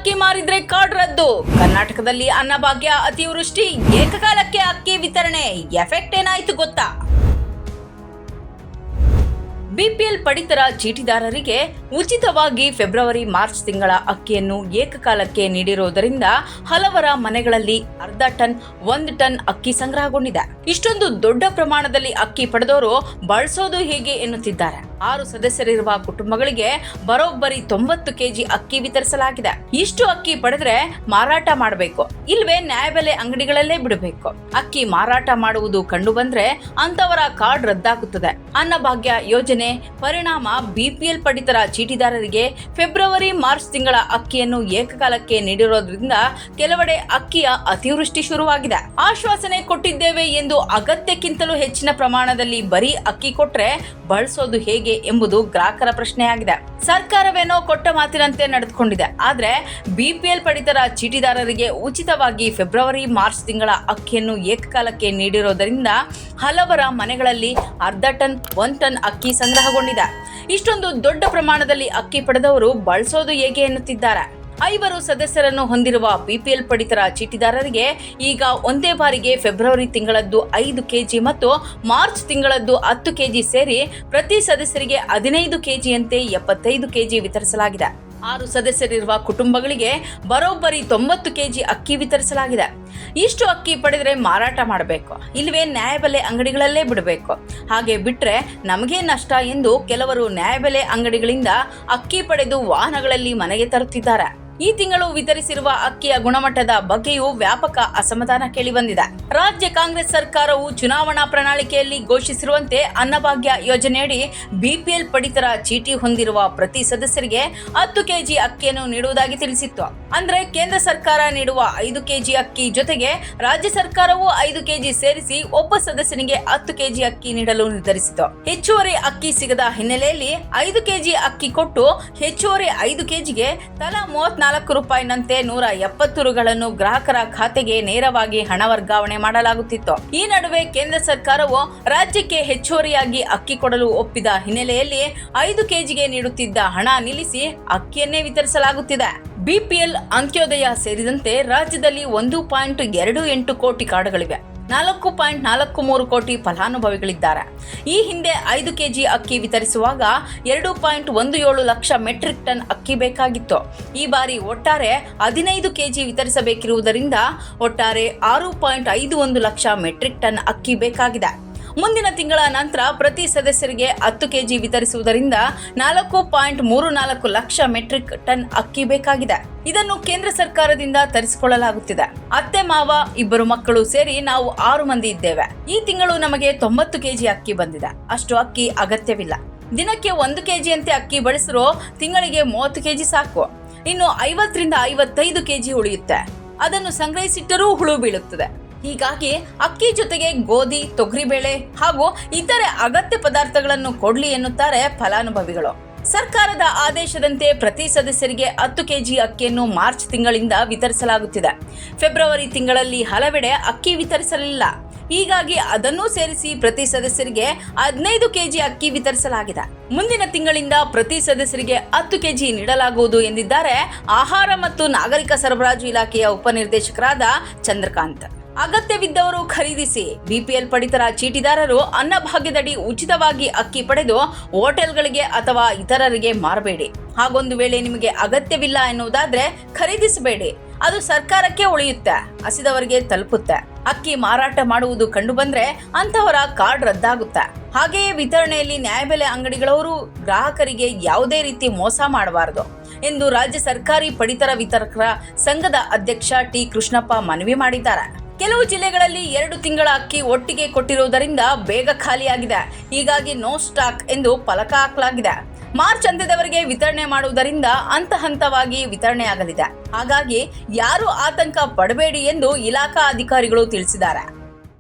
ಅಕ್ಕಿ ಮಾರಿದ್ರೆ ಕಾರ್ಡ್ ರದ್ದು. ಕರ್ನಾಟಕದಲ್ಲಿ ಅನ್ನಭಾಗ್ಯ, ಅತಿವೃಷ್ಟಿ, ಏಕಕಾಲಕ್ಕೆ ಅಕ್ಕಿ ವಿತರಣೆ ಎಫೆಕ್ಟ್ ಏನಾಯ್ತು ಗೊತ್ತಾ? ಬಿಪಿಎಲ್ ಪಡಿತರ ಚೀಟಿದಾರರಿಗೆ ಉಚಿತವಾಗಿ ಫೆಬ್ರವರಿ ಮಾರ್ಚ್ ತಿಂಗಳ ಅಕ್ಕಿಯನ್ನು ಏಕಕಾಲಕ್ಕೆ ನೀಡಿರುವುದರಿಂದ ಹಲವರ ಮನೆಗಳಲ್ಲಿ ಅರ್ಧ ಟನ್ 1 ಟನ್ ಅಕ್ಕಿ ಸಂಗ್ರಹಗೊಂಡಿದೆ. ಇಷ್ಟೊಂದು ದೊಡ್ಡ ಪ್ರಮಾಣದಲ್ಲಿ ಅಕ್ಕಿ ಪಡೆದವರು ಬಳಸೋದು ಹೇಗೆ ಎನ್ನುತ್ತಿದ್ದಾರೆ. 6 ಸದಸ್ಯರಿರುವ ಕುಟುಂಬಗಳಿಗೆ ಬರೋಬ್ಬರಿ 90 ಕೆಜಿ ಅಕ್ಕಿ ವಿತರಿಸಲಾಗಿದೆ. ಇಷ್ಟು ಅಕ್ಕಿ ಪಡೆದ್ರೆ ಮಾರಾಟ ಮಾಡಬೇಕು, ಇಲ್ವೇ ನ್ಯಾಯಬೆಲೆ ಅಂಗಡಿಗಳಲ್ಲೇ ಬಿಡಬೇಕು. ಅಕ್ಕಿ ಮಾರಾಟ ಮಾಡುವುದು ಕಂಡು ಬಂದ್ರೆ ಅಂತವರ ಕಾರ್ಡ್ ರದ್ದಾಗುತ್ತದೆ. ಅನ್ನಭಾಗ್ಯ ಯೋಜನೆ ಪರಿಣಾಮ ಬಿಪಿಎಲ್ ಪಡಿತರ ಚೀಟಿದಾರರಿಗೆ ಫೆಬ್ರವರಿ ಮಾರ್ಚ್ ತಿಂಗಳ ಅಕ್ಕಿಯನ್ನು ಏಕಕಾಲಕ್ಕೆ ನೀಡಿರೋದ್ರಿಂದ ಕೆಲವೆಡೆ ಅಕ್ಕಿಯ ಅತಿವೃಷ್ಟಿ ಶುರುವಾಗಿದೆ. ಆಶ್ವಾಸನೆ ಕೊಟ್ಟಿದ್ದೇವೆ ಎಂದು ಅಗತ್ಯಕ್ಕಿಂತಲೂ ಹೆಚ್ಚಿನ ಪ್ರಮಾಣದಲ್ಲಿ ಬರೀ ಅಕ್ಕಿ ಕೊಟ್ರೆ ಬಳಸೋದು ಹೇಗೆ ಎಂಬುದು ಗ್ರಾಹಕರ ಪ್ರಶ್ನೆಯಾಗಿದೆ. ಸರ್ಕಾರವೇನೋ ಕೊಟ್ಟ ಮಾತಿನಂತೆ ನಡೆದುಕೊಂಡಿದೆ. ಆದ್ರೆ ಬಿಪಿಎಲ್ ಪಡಿತರ ಚೀಟಿದಾರರಿಗೆ ಉಚಿತವಾಗಿ ಫೆಬ್ರವರಿ ಮಾರ್ಚ್ ತಿಂಗಳ ಅಕ್ಕಿಯನ್ನು ಏಕಕಾಲಕ್ಕೆ ನೀಡಿರೋದರಿಂದ ಹಲವರ ಮನೆಗಳಲ್ಲಿ ಅರ್ಧ ಟನ್ 1 ಟನ್ ಅಕ್ಕಿ ಸಂಗ್ರಹಗೊಂಡಿದೆ. ಇಷ್ಟೊಂದು ದೊಡ್ಡ ಪ್ರಮಾಣದಲ್ಲಿ ಅಕ್ಕಿ ಪಡೆದವರು ಬಳಸೋದು ಹೇಗೆ ಎನ್ನುತ್ತಿದ್ದಾರೆ. 5 ಸದಸ್ಯರನ್ನು ಹೊಂದಿರುವ ಬಿಪಿಎಲ್ ಪಡಿತರ ಚೀಟಿದಾರರಿಗೆ ಈಗ ಒಂದೇ ಬಾರಿಗೆ ಫೆಬ್ರವರಿ ತಿಂಗಳದ್ದು 5 ಕೆಜಿ ಮತ್ತು ಮಾರ್ಚ್ ತಿಂಗಳದ್ದು 10 ಕೆಜಿ ಸೇರಿ ಪ್ರತಿ ಸದಸ್ಯರಿಗೆ 15 ಕೆಜಿಯಂತೆ 75 ಕೆಜಿ ವಿತರಿಸಲಾಗಿದೆ. 6 ಸದಸ್ಯರಿರುವ ಕುಟುಂಬಗಳಿಗೆ ಬರೋಬ್ಬರಿ 90 ಕೆಜಿ ಅಕ್ಕಿ ವಿತರಿಸಲಾಗಿದೆ. ಇಷ್ಟು ಅಕ್ಕಿ ಪಡೆದರೆ ಮಾರಾಟ ಮಾಡಬೇಕು, ಇಲ್ವೇ ನ್ಯಾಯಬೆಲೆ ಅಂಗಡಿಗಳಲ್ಲೇ ಬಿಡಬೇಕು. ಹಾಗೆ ಬಿಟ್ರೆ ನಮಗೆ ನಷ್ಟ ಎಂದು ಕೆಲವರು ನ್ಯಾಯಬೆಲೆ ಅಂಗಡಿಗಳಿಂದ ಅಕ್ಕಿ ಪಡೆದು ವಾಹನಗಳಲ್ಲಿ ಮನೆಗೆ ತರುತ್ತಿದ್ದಾರೆ. ಈ ತಿಂಗಳು ವಿತರಿಸಿರುವ ಅಕ್ಕಿಯ ಗುಣಮಟ್ಟದ ಬಗ್ಗೆಯೂ ವ್ಯಾಪಕ ಅಸಮಾಧಾನ ಕೇಳಿಬಂದಿದೆ. ರಾಜ್ಯ ಕಾಂಗ್ರೆಸ್ ಸರ್ಕಾರವು ಚುನಾವಣಾ ಪ್ರಣಾಳಿಕೆಯಲ್ಲಿ ಘೋಷಿಸಿರುವಂತೆ ಅನ್ನಭಾಗ್ಯ ಯೋಜನೆಯಡಿ ಬಿಪಿಎಲ್ ಪಡಿತರ ಚೀಟಿ ಹೊಂದಿರುವ ಪ್ರತಿ ಸದಸ್ಯರಿಗೆ 10 ಕೆಜಿ ಅಕ್ಕಿಯನ್ನು ನೀಡುವುದಾಗಿ ತಿಳಿಸಿತ್ತು. ಅಂದ್ರೆ ಕೇಂದ್ರ ಸರ್ಕಾರ ನೀಡುವ 5 ಕೆಜಿ ಅಕ್ಕಿ ಜೊತೆಗೆ ರಾಜ್ಯ ಸರ್ಕಾರವು 5 ಕೆಜಿ ಸೇರಿಸಿ ಒಬ್ಬ ಸದಸ್ಯನಿಗೆ 10 ಕೆಜಿ ಅಕ್ಕಿ ನೀಡಲು ನಿರ್ಧರಿಸಿತು. ಹೆಚ್ಚುವರಿ ಅಕ್ಕಿ ಸಿಗದ ಹಿನ್ನೆಲೆಯಲ್ಲಿ 5 ಕೆಜಿ ಅಕ್ಕಿ ಕೊಟ್ಟು ಹೆಚ್ಚುವರಿ 5 ಕೆಜಿಗೆ ತಲಾ 34 ರೂಪಾಯಿನಂತೆ 170 ರುಗಳನ್ನು ಗ್ರಾಹಕರ ಖಾತೆಗೆ ನೇರವಾಗಿ ಹಣ ವರ್ಗಾವಣೆ ಮಾಡಲಾಗುತ್ತಿತ್ತು. ಈ ನಡುವೆ ಕೇಂದ್ರ ಸರ್ಕಾರವು ರಾಜ್ಯಕ್ಕೆ ಹೆಚ್ಚುವರಿಯಾಗಿ ಅಕ್ಕಿ ಕೊಡಲು ಒಪ್ಪಿದ ಹಿನ್ನೆಲೆಯಲ್ಲಿ 5 ಕೆಜಿಗೆ ನೀಡುತ್ತಿದ್ದ ಹಣ ನಿಲ್ಲಿಸಿ ಅಕ್ಕಿಯನ್ನೇ ವಿತರಿಸಲಾಗುತ್ತಿದೆ. ಬಿಪಿಎಲ್, ಅಂತ್ಯೋದಯ ಸೇರಿದಂತೆ ರಾಜ್ಯದಲ್ಲಿ 1.28 ಕೋಟಿ ಕಾರ್ಡ್ಗಳಿವೆ. 4.43 ಕೋಟಿ ಫಲಾನುಭವಿಗಳಿದ್ದಾರೆ. ಈ ಹಿಂದೆ 5 ಕೆಜಿ ಅಕ್ಕಿ ವಿತರಿಸುವಾಗ 2.17 ಲಕ್ಷ ಮೆಟ್ರಿಕ್ ಟನ್ ಅಕ್ಕಿ ಬೇಕಾಗಿತ್ತು. ಈ ಬಾರಿ ಒಟ್ಟಾರೆ 15 ಕೆಜಿ ವಿತರಿಸಬೇಕಿರುವುದರಿಂದ ಒಟ್ಟಾರೆ 6.51 ಲಕ್ಷ ಮೆಟ್ರಿಕ್ ಟನ್ ಅಕ್ಕಿ ಬೇಕಾಗಿದೆ. ಮುಂದಿನ ತಿಂಗಳ ನಂತರ ಪ್ರತಿ ಸದಸ್ಯರಿಗೆ 10 ಕೆಜಿ ವಿತರಿಸುವುದರಿಂದ 4.34 ಲಕ್ಷ ಮೆಟ್ರಿಕ್ ಟನ್ ಅಕ್ಕಿ ಬೇಕಾಗಿದೆ. ಇದನ್ನು ಕೇಂದ್ರ ಸರ್ಕಾರದಿಂದ ತರಿಸಿಕೊಳ್ಳಲಾಗುತ್ತಿದೆ. ಅತ್ತೆ ಮಾವ 2 ಮಕ್ಕಳು ಸೇರಿ ನಾವು 6 ಮಂದಿ ಇದ್ದೇವೆ. ಈ ತಿಂಗಳು ನಮಗೆ 90 ಕೆಜಿ ಅಕ್ಕಿ ಬಂದಿದೆ. ಅಷ್ಟು ಅಕ್ಕಿ ಅಗತ್ಯವಿಲ್ಲ. ದಿನಕ್ಕೆ 1 ಕೆಜಿಯಂತೆ ಅಕ್ಕಿ ಬಳಸಿರೋ ತಿಂಗಳಿಗೆ 30 ಕೆಜಿ ಸಾಕು. ಇನ್ನು 50 ರಿಂದ 55 ಕೆಜಿ ಉಳಿಯುತ್ತೆ. ಅದನ್ನು ಸಂಗ್ರಹಿಸಿಟ್ಟರೂ ಹುಳು ಬೀಳುತ್ತದೆ. ಹೀಗಾಗಿ ಅಕ್ಕಿ ಜೊತೆಗೆ ಗೋಧಿ, ತೊಗರಿಬೇಳೆ ಹಾಗೂ ಇತರೆ ಅಗತ್ಯ ಪದಾರ್ಥಗಳನ್ನು ಕೊಡ್ಲಿ ಎನ್ನುತ್ತಾರೆ ಫಲಾನುಭವಿಗಳು. ಸರ್ಕಾರದ ಆದೇಶದಂತೆ ಪ್ರತಿ ಸದಸ್ಯರಿಗೆ 10 ಕೆಜಿ ಅಕ್ಕಿಯನ್ನು ಮಾರ್ಚ್ ತಿಂಗಳಿಂದ ವಿತರಿಸಲಾಗುತ್ತಿದೆ. ಫೆಬ್ರವರಿ ತಿಂಗಳಲ್ಲಿ ಹಲವೆಡೆ ಅಕ್ಕಿ ವಿತರಿಸಲಿಲ್ಲ. ಹೀಗಾಗಿ ಅದನ್ನೂ ಸೇರಿಸಿ ಪ್ರತಿ ಸದಸ್ಯರಿಗೆ 15 ಕೆಜಿ ಅಕ್ಕಿ ವಿತರಿಸಲಾಗಿದೆ. ಮುಂದಿನ ತಿಂಗಳಿಂದ ಪ್ರತಿ ಸದಸ್ಯರಿಗೆ 10 ಕೆಜಿ ನೀಡಲಾಗುವುದು ಎಂದಿದ್ದಾರೆ ಆಹಾರ ಮತ್ತು ನಾಗರಿಕ ಸರಬರಾಜು ಇಲಾಖೆಯ ಉಪನಿರ್ದೇಶಕರಾದ ಚಂದ್ರಕಾಂತ್. ಅಗತ್ಯವಿದ್ದವರು ಖರೀದಿಸಿ. ಬಿಪಿಎಲ್ ಪಡಿತರ ಚೀಟಿದಾರರು ಅನ್ನಭಾಗ್ಯದಡಿ ಉಚಿತವಾಗಿ ಅಕ್ಕಿ ಪಡೆದು ಹೋಟೆಲ್ಗಳಿಗೆ ಅಥವಾ ಇತರರಿಗೆ ಮಾರಬೇಡಿ. ಹಾಗೊಂದು ವೇಳೆ ನಿಮಗೆ ಅಗತ್ಯವಿಲ್ಲ ಎನ್ನುವುದಾದ್ರೆ ಖರೀದಿಸಬೇಡಿ. ಅದು ಸರ್ಕಾರಕ್ಕೆ ಉಳಿಯುತ್ತೆ, ಹಸಿದವರಿಗೆ ತಲುಪುತ್ತೆ. ಅಕ್ಕಿ ಮಾರಾಟ ಮಾಡುವುದು ಕಂಡು ಬಂದ್ರೆ ಅಂತವರ ಕಾರ್ಡ್ ರದ್ದಾಗುತ್ತೆ. ಹಾಗೆಯೇ ವಿತರಣೆಯಲ್ಲಿ ನ್ಯಾಯಬೆಲೆ ಅಂಗಡಿಗಳವರು ಗ್ರಾಹಕರಿಗೆ ಯಾವುದೇ ರೀತಿ ಮೋಸ ಮಾಡಬಾರದು ಎಂದು ರಾಜ್ಯ ಸರ್ಕಾರಿ ಪಡಿತರ ವಿತರಕರ ಸಂಘದ ಅಧ್ಯಕ್ಷ ಟಿ ಕೃಷ್ಣಪ್ಪ ಮನವಿ ಮಾಡಿದ್ದಾರೆ. ಕೆಲವು ಜಿಲ್ಲೆಗಳಲ್ಲಿ 2 ತಿಂಗಳ ಅಕ್ಕಿ ಒಟ್ಟಿಗೆ ಕೊಟ್ಟಿರುವುದರಿಂದ ಬೇಗ ಖಾಲಿಯಾಗಿದೆ. ಹೀಗಾಗಿ ನೋ ಸ್ಟಾಕ್ ಎಂದು ಫಲಕ ಹಾಕಲಾಗಿದೆ. ಮಾರ್ಚ್ ಅಂತ್ಯದವರೆಗೆ ವಿತರಣೆ ಮಾಡುವುದರಿಂದ ಹಂತವಾಗಿ ವಿತರಣೆಯಾಗಲಿದೆ. ಹಾಗಾಗಿ ಯಾರು ಆತಂಕ ಪಡಬೇಡಿ ಎಂದು ಇಲಾಖಾ ಅಧಿಕಾರಿಗಳು ತಿಳಿಸಿದ್ದಾರೆ.